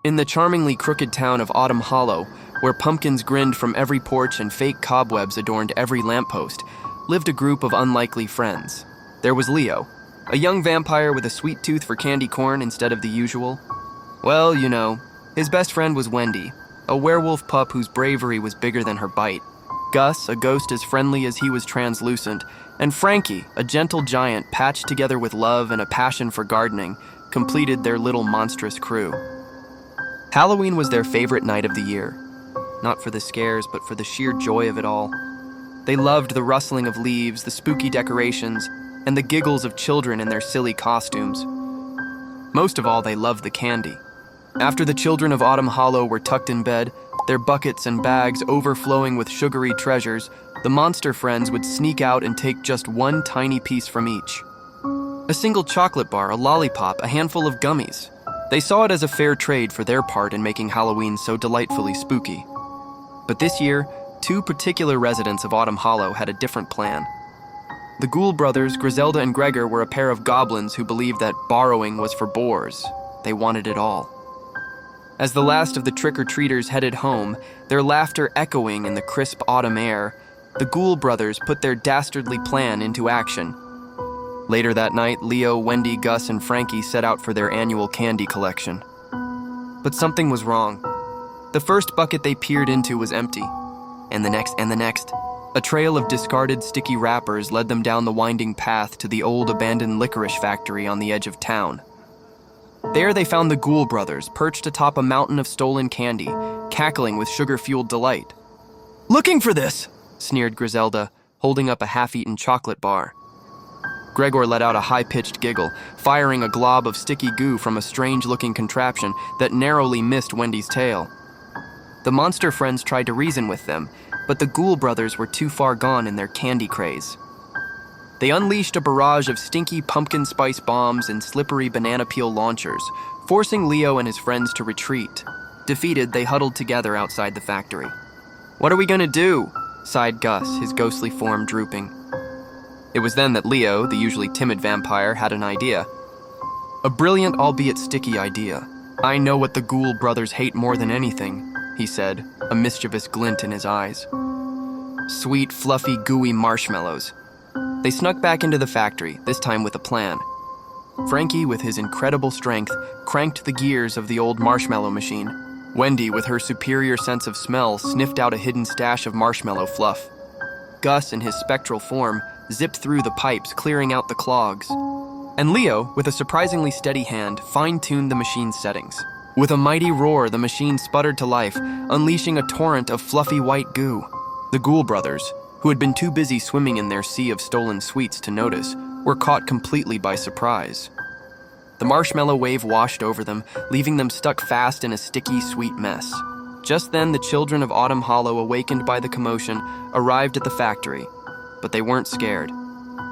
In the charmingly crooked town of Autumn Hollow, where pumpkins grinned from every porch and fake cobwebs adorned every lamppost, lived a group of unlikely friends. There was Leo, a young vampire with a sweet tooth for candy corn instead of the usual. Well, you know, his best friend was Wendy, a werewolf pup whose bravery was bigger than her bite. Gus, a ghost as friendly as he was translucent, and Frankie, a gentle giant patched together with love and a passion for gardening, completed their little monstrous crew. Halloween was their favorite night of the year, not for the scares, but for the sheer joy of it all. They loved the rustling of leaves, the spooky decorations, and the giggles of children in their silly costumes. Most of all, they loved the candy. After the children of Autumn Hollow were tucked in bed, their buckets and bags overflowing with sugary treasures, the monster friends would sneak out and take just one tiny piece from each. A single chocolate bar, a lollipop, a handful of gummies. They saw it as a fair trade for their part in making Halloween so delightfully spooky. But this year, two particular residents of Autumn Hollow had a different plan. The Ghoul brothers, Griselda and Gregor, were a pair of goblins who believed that borrowing was for boors. They wanted it all. As the last of the trick-or-treaters headed home, their laughter echoing in the crisp autumn air, the Ghoul brothers put their dastardly plan into action. Later that night, Leo, Wendy, Gus, and Frankie set out for their annual candy collection. But something was wrong. The first bucket they peered into was empty, and the next and the next. A trail of discarded sticky wrappers led them down the winding path to the old abandoned licorice factory on the edge of town. There they found the Ghoul brothers perched atop a mountain of stolen candy, cackling with sugar-fueled delight. "Looking for this," sneered Griselda, holding up a half-eaten chocolate bar. Gregor let out a high-pitched giggle, firing a glob of sticky goo from a strange-looking contraption that narrowly missed Wendy's tail. The monster friends tried to reason with them, but the Ghoul brothers were too far gone in their candy craze. They unleashed a barrage of stinky pumpkin spice bombs and slippery banana peel launchers, forcing Leo and his friends to retreat. Defeated, they huddled together outside the factory. "What are we gonna do?" sighed Gus, his ghostly form drooping. It was then that Leo, the usually timid vampire, had an idea. A brilliant, albeit sticky idea. "I know what the Ghoul brothers hate more than anything," he said, a mischievous glint in his eyes. "Sweet, fluffy, gooey marshmallows." They snuck back into the factory, this time with a plan. Frankie, with his incredible strength, cranked the gears of the old marshmallow machine. Wendy, with her superior sense of smell, sniffed out a hidden stash of marshmallow fluff. Gus, in his spectral form, zipped through the pipes, clearing out the clogs. And Leo, with a surprisingly steady hand, fine-tuned the machine's settings. With a mighty roar, the machine sputtered to life, unleashing a torrent of fluffy white goo. The Ghoul brothers, who had been too busy swimming in their sea of stolen sweets to notice, were caught completely by surprise. The marshmallow wave washed over them, leaving them stuck fast in a sticky, sweet mess. Just then, the children of Autumn Hollow, awakened by the commotion, arrived at the factory. But they weren't scared.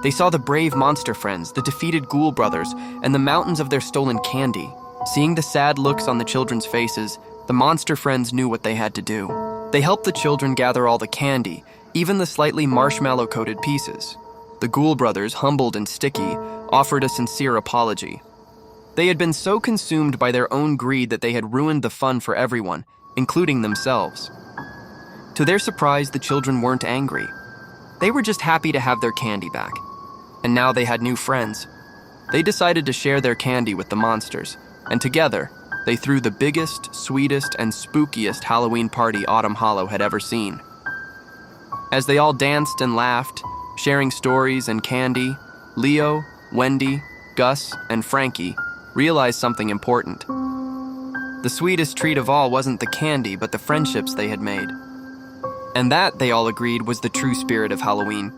They saw the brave monster friends, the defeated Ghoul brothers, and the mountains of their stolen candy. Seeing the sad looks on the children's faces, the monster friends knew what they had to do. They helped the children gather all the candy, even the slightly marshmallow-coated pieces. The Ghoul brothers, humbled and sticky, offered a sincere apology. They had been so consumed by their own greed that they had ruined the fun for everyone, including themselves. To their surprise, the children weren't angry. They were just happy to have their candy back. And now they had new friends. They decided to share their candy with the monsters, and together, they threw the biggest, sweetest, and spookiest Halloween party Autumn Hollow had ever seen. As they all danced and laughed, sharing stories and candy, Leo, Wendy, Gus, and Frankie realized something important. The sweetest treat of all wasn't the candy, but the friendships they had made. And that, they all agreed, was the true spirit of Halloween.